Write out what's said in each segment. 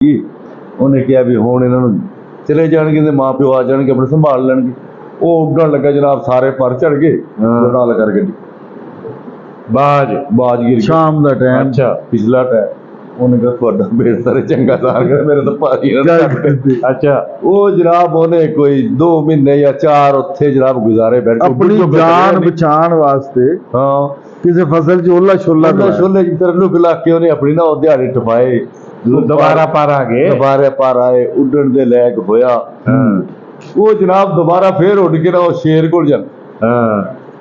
ਉਹਨੇ ਕਿਹਾ ਵੀ ਹੁਣ ਇਹਨਾਂ ਨੂੰ ਚਲੇ ਜਾਣਗੇ ਤੇ ਮਾਂ ਪਿਓ ਆ ਜਾਣਗੇ ਆਪਣੇ ਸੰਭਾਲ ਲੈਣਗੇ। ਉਹ ਉੱਡਣ ਲੱਗਾ ਜਨਾਬ, ਸਾਰੇ ਪਰ ਚੜ ਗਏ, ਨਾਲ ਕਰ ਗੱਡੀ ਬਾਜ ਗਿਰ ਸ਼ਾਮ ਦਾ ਟਾਈਮ, ਅੱਛਾ ਪਿਛਲਾ ਟਾਈਮ। ਉਹਨੇ ਕਿਹਾ ਤੁਹਾਡਾ ਬੇਟਾ ਤੇ ਚੰਗਾ ਸਾਰ ਕਰ, ਮੇਰੇ ਤਾਂ ਭਾਜੀ ਅੱਛਾ। ਉਹ ਜਨਾਬ ਉਹਨੇ ਕੋਈ 2 ਮਹੀਨੇ ਜਾਂ 4 ਉੱਥੇ ਜਨਾਬ ਗੁਜ਼ਾਰੇ ਬੈਠ ਆਪਣੀ ਜਾਨ ਬਚਾਉਣ ਵਾਸਤੇ। ਹਾਂ, ਕਿਸੇ ਫਸਲ 'ਚ ਓਲਾ ਛੋਲਾ ਛੋਲੇ ਦੀ ਤਰ੍ਹਾਂ ਨੂੰ ਖਿਲਾ ਕੇ ਉਹਨੇ ਆਪਣੀ ਨਾ ਉਹ ਦਿਹਾੜੀ ਟਪਾਏ। ਦੁਬਾਰਾ ਪਰ ਆਏ, ਉੱਡਣ ਦੇ ਲਾਇਕ ਹੋਇਆ। ਉਹ ਜਨਾਬ ਦੁਬਾਰਾ ਫੇਰ ਉੱਡ ਕੇ ਨਾ ਉਹ ਸ਼ੇਰ ਕੋਲ ਜਾ।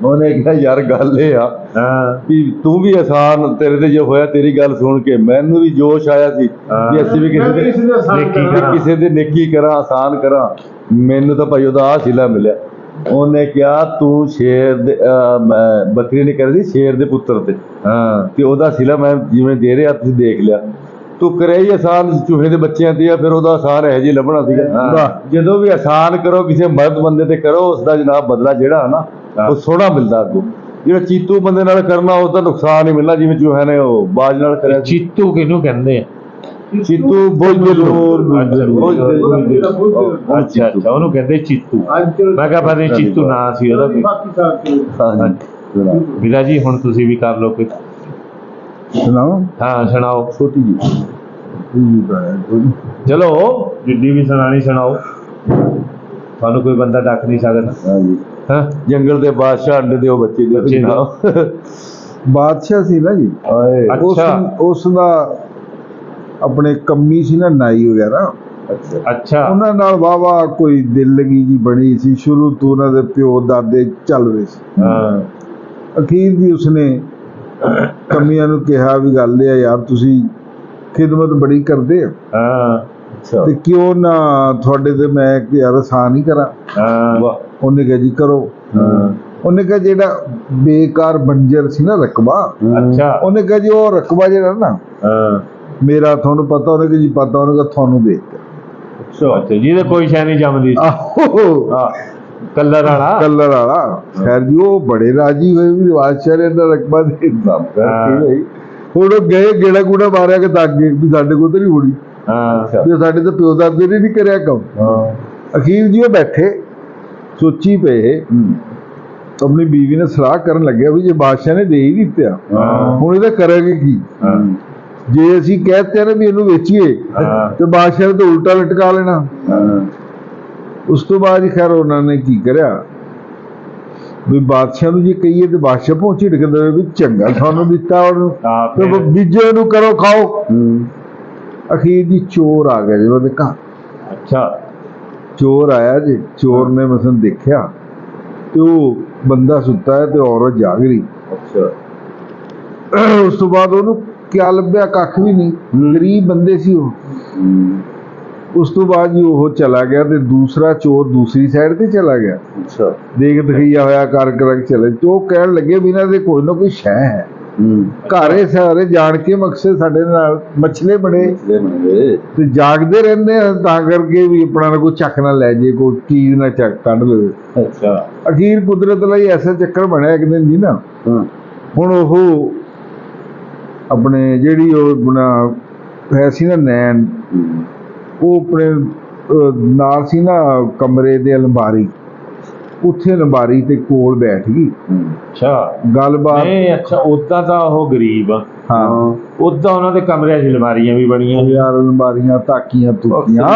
ਉਹਨੇ ਕਿਹਾ ਯਾਰ ਗੱਲ ਇਹ ਆ ਵੀ ਤੂੰ ਵੀ ਆਸਾਨ, ਤੇਰੇ ਤੇ ਜੋ ਹੋਇਆ ਤੇਰੀ ਗੱਲ ਸੁਣ ਕੇ ਮੈਨੂੰ ਵੀ ਜੋਸ਼ ਆਇਆ ਸੀ ਵੀ ਅਸੀਂ ਵੀ ਕਿਸੇ ਦੇ ਨੇਕੀ ਕਰਾਂ, ਆਸਾਨ ਕਰਾਂ। ਮੈਨੂੰ ਤਾਂ ਭਾਈ ਉਹਦਾ ਆਹ ਸਿਲਾ ਮਿਲਿਆ। ਉਹਨੇ ਕਿਹਾ ਤੂੰ ਸ਼ੇਰ ਦੇ ਬੱਕਰੀ ਨੇ ਕਹਿ ਸੀ ਸ਼ੇਰ ਦੇ ਪੁੱਤਰ ਤੇ ਉਹਦਾ ਸਿਲਾ ਮੈਂ ਜਿਵੇਂ ਦੇ ਰਿਹਾ ਤੁਸੀਂ ਦੇਖ ਲਿਆ। ਤੂੰ ਕਰਿਆ ਹੀ ਆਸਾਨ ਚੂਹੇ ਦੇ ਬੱਚਿਆਂ ਤੇ ਆ, ਫਿਰ ਉਹਦਾ ਆਸਾਨ ਇਹੋ ਜਿਹੀ ਲੱਭਣਾ ਸੀਗਾ। ਜਦੋਂ ਵੀ ਆਸਾਨ ਕਰੋ ਕਿਸੇ ਮਰਦ ਬੰਦੇ ਤੇ ਕਰੋ, ਉਸਦਾ ਜਨਾਬ ਬਦਲਾ ਜਿਹੜਾ ਨਾ ਉਹ ਸੋਹਣਾ ਮਿਲਦਾ ਅੱਗੋਂ। ਜਿਹੜਾ ਚੀਤੂ ਬੰਦੇ ਨਾਲ ਕਰਨਾ ਉਸਦਾ ਨੁਕਸਾਨ ਹੀ ਮਿਲਣਾ, ਜਿਵੇਂ ਚੂਹੇ ਨੇ ਉਹ ਬਾਜ ਨਾਲ ਕਰਿਆ। ਚੀਤੂ ਕਿਹਨੂੰ ਕਹਿੰਦੇ ਆ? ਚੀਤੂ ਬੁਲਬੁਲ। ਅੱਛਾ ਅੱਛਾ, ਉਹਨੂੰ ਕਹਿੰਦੇ ਚੀਤੂ। ਮੈਂ ਕਿਹਾ ਪਤਾ ਨਹੀਂ ਚੀਤੂ ਨਾਂ ਸੀ ਉਹਦਾ। ਵੀਰਾ ਜੀ ਹੁਣ ਤੁਸੀਂ ਵੀ ਕਰ ਲਓ ਕੁਝ। ਸੁਣਾਓ? ਹਾਂ ਸੁਣਾਓ। ਛੋਟੀ ਜੀ ਚਲੋ ਜਿੱਡੀ ਵੀ ਸੁਣਾਣੀ ਸੁਣਾਓ, ਤੁਹਾਨੂੰ ਕੋਈ ਬੰਦਾ ਡੱਕ ਨਹੀਂ ਸਕਦਾ। ਹਾਂਜੀ ਹਾਂ, ਜੰਗਲ ਦੇ ਬਾਦਸ਼ਾਹ ਅੰਡੇ ਦੇ ਉਹ ਬੱਚੇ ਦੇ ਬਾਦਸ਼ਾਹ ਸੀ ਨਾ ਜੀ। ਉਸ ਦਾ ਆਪਣੇ ਕੰਮੀ ਸੀ ਨਾ, ਨਾਈ ਵਗੈਰਾ। ਅੱਛਾ, ਉਹਨਾਂ ਨਾਲ ਵਾਵਾ ਕੋਈ ਦਿਲ ਲਗੀ ਜੀ ਬਣੀ ਸੀ। ਸ਼ੁਰੂ ਤੋਂ ਉਹਨਾਂ ਦੇ ਪਿਓ ਦਾਦੇ ਚੱਲ ਰਹੇ ਸੀ। ਅਖੀਰ ਜੀ ਉਸਨੇ ਕੰਮੀਆਂ ਨੂੰ ਕਿਹਾ ਵੀ ਗੱਲ ਇਹ ਆ ਯਾਰ, ਤੁਸੀਂ ਖਿਦਮਤ ਬੜੀ ਕਰਦੇ ਆ ਤੇ ਕਿਉਂ ਨਾ ਤੁਹਾਡੇ ਤੇ ਮੈਂ ਯਾਰ ਆਸਾਨ ਹੀ ਕਰਾਂ। ਉਹਨੇ ਕਿਹਾ ਜੀ ਕਰੋ। ਉਹਨੇ ਕਿਹਾ ਜਿਹੜਾ ਬੇਕਾਰ ਬੰਜਰ ਸੀ ਨਾ ਰਕਬਾ, ਉਹਨੇ ਕਿਹਾ ਜੀ ਉਹ ਰਕਬਾ ਜਿਹੜਾ ਨਾ ਮੇਰਾ ਤੁਹਾਨੂੰ ਪਤਾ। ਉਹਨੇ ਕਿਹਾ ਜੀ ਪਤਾ। ਉਹਨੇ ਕਿਹਾ ਤੁਹਾਨੂੰ ਦੇਖ ਕੇ ਜਿਹਦੇ ਕੋਈ ਸ਼ੈ ਨਹੀਂ ਜੰਮਦੀ ਕਲਰ ਵਾਲਾ ਖੈਰ ਜੀ ਉਹ ਬੜੇ ਰਾਜੀ ਹੋਏ ਵੀ ਬਾਦਸ਼ਾਹ ਦਾ ਰਕਬਾ ਦੇ ਇੰਤਜ਼ਾਮ ਕਰਕੇ। ਹੁਣ ਉਹ ਗਏ ਗੇੜਾ ਗੂੜਾ ਮਾਰਿਆ ਕਿ ਦਾਗੇ ਵੀ ਸਾਡੇ ਕੋਲ ਤਾਂ ਨਹੀਂ ਹੋਣੀ, ਵੀ ਸਾਡੇ ਤਾਂ ਪਿਓ ਦਾਦੇ ਨੇ ਨਹੀਂ ਕਰਿਆ ਕੰਮ। ਅਖੀਰ ਜੀ ਉਹ ਬੈਠੇ ਸੋਚੀ ਪਏ, ਆਪਣੀ ਬੀਵੀ ਨੇ ਸਲਾਹ ਕਰਨ ਲੱਗਿਆ ਵੀ ਜੇ ਬਾਦਸ਼ਾਹ ਨੇ ਦੇ ਹੀ ਦਿੱਤਾ ਹੁਣ ਇਹਦਾ ਕਰਾਂਗੇ ਕੀ। ਜੇ ਅਸੀਂ ਕਹਿਤੇ ਨਾ ਵੀ ਇਹਨੂੰ ਵੇਚੀਏ ਤੇ ਬਾਦਸ਼ਾਹ ਨੇ ਤਾਂ ਉਲਟਾ ਲਟਕਾ ਲੈਣਾ। ਉਸ ਤੋਂ ਬਾਅਦ ਹੀ ਖੈਰ ਉਹਨਾਂ ਨੇ ਕੀ ਕਰਿਆ ਵੀ ਬਾਦਸ਼ਾਹ ਨੂੰ ਜੇ ਕਹੀਏ ਤੇ ਬਾਦਸ਼ਾਹ ਪਹੁੰਚ ਢਿੱਕ ਦੇਵੇ ਵੀ ਚੰਗਾ ਤੁਹਾਨੂੰ ਦਿੱਤਾ ਉਹਨੂੰ ਤੇ ਬੀਜੇ ਨੂੰ ਕਰੋ ਖਾਓ। ਅਖੀਰ ਜੀ ਚੋਰ ਆ ਗਿਆ ਜਦੋਂ ਉਹਦੇ ਘਰ। ਅੱਛਾ, ਚੋਰ ਆਇਆ ਜੀ। ਚੋਰ ਨੇ ਮਸਨ ਦੇਖਿਆ ਤੇ ਉਹ ਬੰਦਾ ਸੁੱਤਾ ਹੈ ਤੇ ਔਰਤ ਜਾਗ ਰਹੀ। ਉਸ ਤੋਂ ਬਾਅਦ ਉਹਨੂੰ ਕਿਆ ਲੱਭਿਆ? ਕੱਖ ਵੀ ਨਹੀਂ। ਗਰੀਬ ਬੰਦੇ ਸੀ ਉਹ। ਉਸ ਤੋਂ ਬਾਅਦ ਜੀ ਉਹ ਚਲਾ ਗਿਆ ਤੇ ਦੂਸਰਾ ਚੋਰ ਦੂਸਰੀ ਸਾਈਡ ਤੇ ਚਲਾ ਗਿਆ। ਦੇਖ ਦਖਈਆ ਹੋਇਆ ਕਰ ਚਲੇ। ਤੇ ਉਹ ਕਹਿਣ ਲੱਗੇ ਵੀ ਇਹਨਾਂ ਦੇ ਕੋਈ ਨਾ ਕੋਈ ਸ਼ੈ ਹੈ। ਘਰੇ ਸਾਰੇ ਜਾਣ ਕੇ ਮਕਸਦ ਸਾਡੇ ਨਾਲ ਮਛਲੇ ਬਣੇ ਤੇ ਜਾਗਦੇ ਰਹਿੰਦੇ ਆ, ਤਾਂ ਕਰਕੇ ਵੀ ਆਪਣਾ ਕੋਈ ਚੱਕ ਨਾ ਲੈ ਜੇ, ਕੋਈ ਚੀਜ਼ ਨਾ ਚੱਕ ਕੱਢ ਲਵੇ। ਅਖੀਰ ਕੁਦਰਤ ਲਈ ਐਸਾ ਚੱਕਰ ਬਣਿਆ ਇੱਕ ਦਿਨ ਜੀ ਨਾ, ਹੁਣ ਉਹ ਆਪਣੇ ਜਿਹੜੀ ਉਹ ਬਣਾ ਹੈ ਸੀ ਨਾ ਨੈਣ, ਉਹ ਆਪਣੇ ਨਾਲ ਸੀ ਨਾ ਕਮਰੇ ਦੇ ਅਲਮਾਰੀ, ਉੱਥੇ ਅਲਮਾਰੀ ਤੇ ਕੋਲ ਬੈਠ ਗਈ। ਗੱਲਬਾਤ। ਅੱਛਾ, ਉਦਾਂ ਤਾਂ ਉਹ ਗਰੀਬ ਆ। ਉਦਾਂ ਉਹਨਾਂ ਦੇ ਕਮਰਿਆਂ 'ਚ ਅਲਮਾਰੀਆਂ ਵੀ ਬਣੀਆਂ ਯਾਰ, ਅਲਮਾਰੀਆਂ ਤਾਕੀਆਂ ਤੁਕੀਆਂ।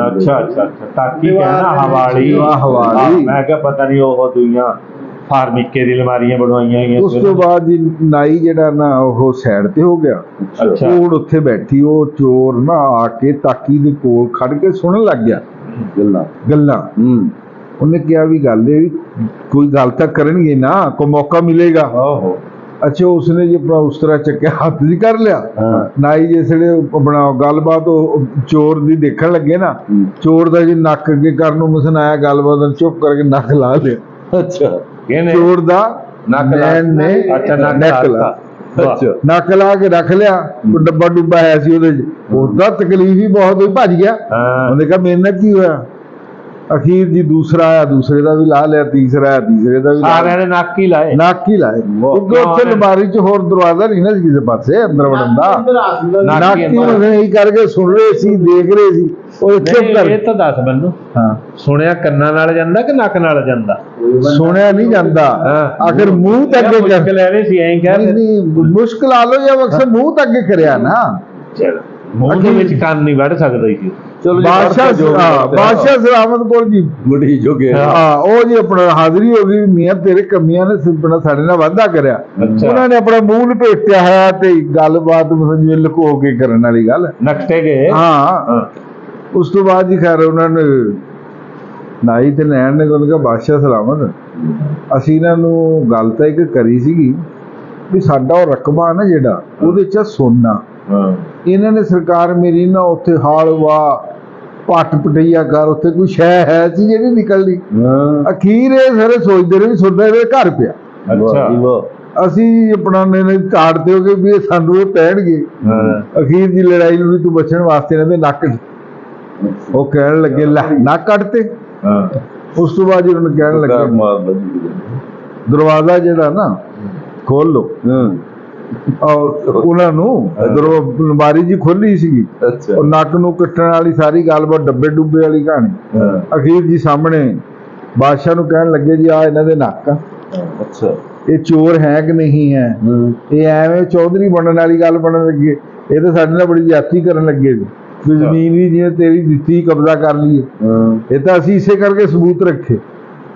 ਅੱਛਾ, ਤਾਕੀ ਕਹਿਣਾ ਹਵਾਲੀ। ਮੈਂ ਕਿਹਾ ਪਤਾ ਨਹੀਂ ਉਹ ਦੁਨੀਆਂ ਫਾਰਮੀਕੇ ਦੀ ਅਲਮਾਰੀਆਂ ਬਣਵਾਈਆਂ ਹੋਈਆਂ। ਉਸ ਤੋਂ ਬਾਅਦ ਨਾਈ ਜਿਹੜਾ ਨਾ ਉਹ ਸਾਈਡ ਤੇ ਹੋ ਗਿਆ। ਉਹ ਉੱਥੇ ਬੈਠੀ, ਉਹ ਚੋਰ ਨਾ ਆ ਕੇ ਤਾਕੀ ਦੇ ਕੋਲ ਖੜ ਕੇ ਸੁਣਨ ਲੱਗ ਗਿਆ ਗੱਲਾਂ। ਉਹਨੇ ਕਿਹਾ ਵੀ ਗੱਲ ਇਹ ਕੋਈ ਗੱਲ ਤਾਂ ਕਰਨਗੇ ਨਾ, ਕੋਈ ਮੌਕਾ ਮਿਲੇਗਾ। ਅੱਛਾ, ਉਸਨੇ ਜੀ ਆਪਣਾ ਉਸ ਤਰ੍ਹਾਂ ਚੱਕਿਆ, ਹੱਥ ਜੀ ਕਰ ਲਿਆ। ਨਾਈ ਜਿਸਲੇ ਆਪਣਾ ਗੱਲਬਾਤ ਉਹ ਚੋਰ ਦੀ ਦੇਖਣ ਲੱਗੇ ਨਾ, ਚੋਰ ਦਾ ਜੀ ਨੱਕ ਅੱਗੇ ਕਰਨ ਨੂੰ ਮਸਨ ਆਇਆ, ਗੱਲਬਾਤ ਚੁੱਪ ਕਰਕੇ ਨੱਕ ਲਾ ਲਿਆ। ਅੱਛਾ, ਚੋਰ ਦਾ ਨੱਕ ਲਾ ਕੇ ਰੱਖ ਲਿਆ। ਡੱਬਾ ਡੁੱਬਾ ਆਇਆ ਸੀ ਉਹਦੇ ਚ, ਉਹਦਾ ਤਕਲੀਫ ਹੀ ਬਹੁਤ ਹੋਈ, ਭੱਜ ਗਿਆ। ਉਹਨੇ ਕਿਹਾ ਮੇਰੇ ਨਾਲ ਕੀ ਹੋਇਆ? ਅਖੀਰ ਜੀ ਦੂਸਰਾ ਆਇਆ, ਦੂਸਰੇ ਦਾ ਵੀ ਲਾ ਲਿਆ, ਤੀਸਰਾ ਆਇਆ, ਤੀਸਰੇ ਦਾ ਵੀ ਲਾ ਸਾਰਿਆਂ ਨੇ ਨੱਕ ਹੀ ਲਾਏ। ਨੱਕ ਹੀ ਲਾਏ, ਕਿਉਂਕਿ ਉੱਥੇ ਲਮਾਰੀ 'ਚ ਹੋਰ ਦਰਵਾਜ਼ਾ ਨਹੀਂ ਨਾ ਸੀ ਕਿਸੇ ਪਾਸੇ ਅੰਦਰ ਵੜਨ ਦਾ। ਨੱਕ ਹੀ ਨਹੀਂ ਕਰਕੇ ਸੁਣ ਰਹੇ ਸੀ, ਦੇਖ ਰਹੇ ਸੀ। ਉਹ ਚੁੱਪ ਕਰ। ਇਹ ਤਾਂ ਦੱਸ ਮੈਨੂੰ, ਹਾਂ, ਸੁਣਿਆ ਕੰਨਾਂ ਨਾਲ ਜਾਂਦਾ ਕਿ ਨੱਕ ਨਾਲ ਜਾਂਦਾ? ਸੁਣਿਆ ਨਹੀਂ ਜਾਂਦਾ। ਆਖਰ ਮੂੰਹ ਤੱਕ ਅੱਗੇ ਕਰ, ਲੈ ਰਹੇ ਸੀ, ਐਂ ਕਹਿ ਨਹੀਂ ਮੁਸ਼ਕਿਲ ਆ ਲੋ ਜਾਂ ਅਕਸਰ ਮੂੰਹ ਤੱਕ ਅੱਗੇ ਕਰਿਆ ਨਾ। ਮੂੰਹ ਦੇ ਵਿੱਚ ਕੰਨ ਨਹੀਂ ਵੱਢ ਸਕਦਾ ਸੀ। ਚਲੋ ਜੀ, ਬਾਦਸ਼ਾਹ ਸਲਾਮਤ ਕੋਲ ਜੀ ਬੜੀ ਜੋਗੇ ਹਾਂ, ਉਹ ਜੀ ਆਪਣਾ ਹਾਜ਼ਰੀ ਹੋ ਗਈ। ਮੀਆਂ ਤੇਰੇ ਕਮੀਆਂ ਨੇ ਸਿਪਣਾ ਸਾਡੇ ਨਾਲ ਵਾਅਦਾ ਕਰਿਆ। ਉਹਨਾਂ ਨੇ ਆਪਣਾ ਮੂੰਹ ਲਪੇਟਿਆ ਹੈ ਤੇ ਗੱਲਬਾਤ ਜਿਵੇਂ ਲੁਕੋ ਕੇ ਕਰਨ ਵਾਲੀ ਗੱਲ ਨਕਟੇ ਗਏ। ਹਾਂ, ਉਸ ਤੋਂ ਬਾਅਦ ਜੀ ਖੈਰ ਉਹਨਾਂ ਨੇ ਨਾਈ ਤੇ ਨੈਣ ਨੇ ਕਿਹਾ ਬਾਦਸ਼ਾਹ ਸਲਾਮਤ, ਅਸੀਂ ਇਹਨਾਂ ਨੂੰ ਗੱਲ ਤਾਂ ਇੱਕ ਕਰੀ ਸੀਗੀ ਵੀ ਸਾਡਾ ਉਹ ਰਕਬਾ ਨਾ ਜਿਹੜਾ ਉਹਦੇ 'ਚ ਸੋਨਾ, ਇਹਨਾਂ ਨੇ ਸਰਕਾਰ ਮੇਰੀ ਨਾ ਉੱਥੇ ਹਾਲਵਾ ਪੱਟ ਪਟਈਆ ਕਰ, ਉੱਥੇ ਕੋਈ ਸ਼ੈ ਹੈ ਸੀ ਜਿਹੜੀ ਨਿਕਲਦੀ। ਅਖੀਰ ਇਹ ਸਾਰੇ ਸੋਚਦੇ ਰਹੇ ਵੀ ਸੋਨਾ ਇਹਦੇ ਘਰ ਪਿਆ। ਅੱਛਾ, ਅਸੀਂ ਆਪਣਾ ਨੇ ਝਾੜਦੇ ਹੋ ਗਏ ਵੀ ਇਹ ਸਾਨੂੰ ਇਹ ਪੈਣਗੇ। ਅਖੀਰ ਦੀ ਲੜਾਈ ਨੂੰ ਵੀ ਤੂੰ ਬਚਣ ਵਾਸਤੇ ਇਹਨਾਂ ਦੇ ਨੱਕ, ਉਹ ਕਹਿਣ ਲੱਗੇ ਲੈ ਨੱਕ ਕੱਟਤੇ। ਉਸ ਤੋਂ ਬਾਅਦ ਉਹਨਾਂ ਨੂੰ ਕਹਿਣ ਲੱਗੇ ਦਰਵਾਜ਼ਾ ਜਿਹੜਾ ਨਾ ਖੋਲ ਲੋ। ਉਹਨਾਂ ਨੂੰ ਅਲਮਾਰੀ ਜੀ ਖੋਲੀ ਸੀਗੀ, ਉਹ ਨੱਕ ਨੂੰ ਕੱਟਣ ਵਾਲੀ ਸਾਰੀ ਗੱਲਬਾਤ, ਡੱਬੇ ਡੁੱਬੇ ਵਾਲੀ ਕਹਾਣੀ। ਅਖੀਰ ਜੀ ਸਾਹਮਣੇ ਬਾਦਸ਼ਾਹ ਨੂੰ ਕਹਿਣ ਲੱਗੇ ਜੀ ਆ ਇਹਨਾਂ ਦੇ ਨੱਕ ਆ। ਅੱਛਾ, ਇਹ ਚੋਰ ਹੈ ਕਿ ਨਹੀਂ ਹੈ? ਇਹ ਐਵੇਂ ਚੌਧਰੀ ਬਣਨ ਵਾਲੀ ਗੱਲ ਬਣਨ ਲੱਗੇ। ਇਹ ਤਾਂ ਸਾਡੇ ਨਾਲ ਬੜੀ ਜ਼ਿਆਦਤੀ ਕਰਨ ਲੱਗੇ ਜੀ, ਜ਼ਮੀਨ ਵੀ ਜਿਵੇਂ ਤੇਰੀ ਦਿੱਤੀ ਕਬਜ਼ਾ ਕਰ ਲਈਏ। ਇਹ ਤਾਂ ਅਸੀਂ ਇਸੇ ਕਰਕੇ ਸਬੂਤ ਰੱਖੇ।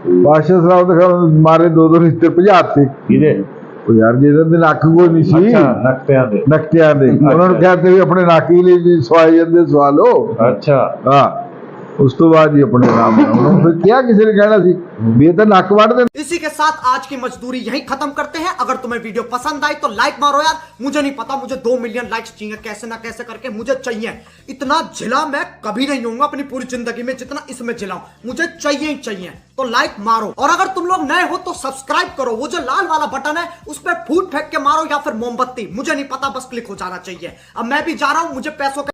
ਬਾਦਸ਼ਾਹ ਸਲਾਮ ਮਾਰੇ ਦੋ ਰਿਸ਼ਤੇ ਭਜਾਤੇ। ਕਿਹਦੇ? ਉਹ ਯਾਰ ਜਿਹਦੇ ਦੇ ਨੱਕ ਕੋਈ ਨਹੀਂ ਸੀ, ਨਕਟਿਆਂ ਦੇ। ਨਕਟਿਆਂ ਦੇ। ਉਹਨਾਂ ਨੂੰ ਕਹਿੰਦੇ ਵੀ ਆਪਣੇ ਨੱਕ ਹੀ ਲਈ ਸਵਾਈ ਜਾਂਦੇ ਸਵਾ ਲਓ। ਅੱਛਾ, ਹਾਂ। ਉਸ ਤੋਂ ਬਾਅਦ ਜੀ ਆਪਣੇ ਨਾਮ ਉਹਨਾਂ ਫਿਰ ਕਿਹਾ ਕਿਸੇ ਨੇ ਕਹਿਣਾ ਸੀ ਵੀ ਇਹ ਤਾਂ ਨੱਕ ਵੱਢ ਦੇ। इसी के साथ आज की मजदूरी यहीं खत्म करते हैं। अगर तुम्हें वीडियो पसंद आई तो लाइक मारो यार। मुझे नहीं पता, मुझे 2 मिलियन लाइक्स चाहिए, कैसे ना कैसे करके मुझे चाहिए। इतना झिला मैं कभी नहीं होऊंगा अपनी पूरी जिंदगी में जितना इसमें झिलाऊं। मुझे चाहिए ही चाहिए, तो लाइक मारो। और अगर तुम लोग नए हो तो सब्सक्राइब करो। वो जो लाल वाला बटन है उस पर फूट फेंक के मारो या फिर मोमबत्ती, मुझे नहीं पता, बस क्लिक हो जाना चाहिए। अब मैं भी जा रहा हूं, मुझे पैसों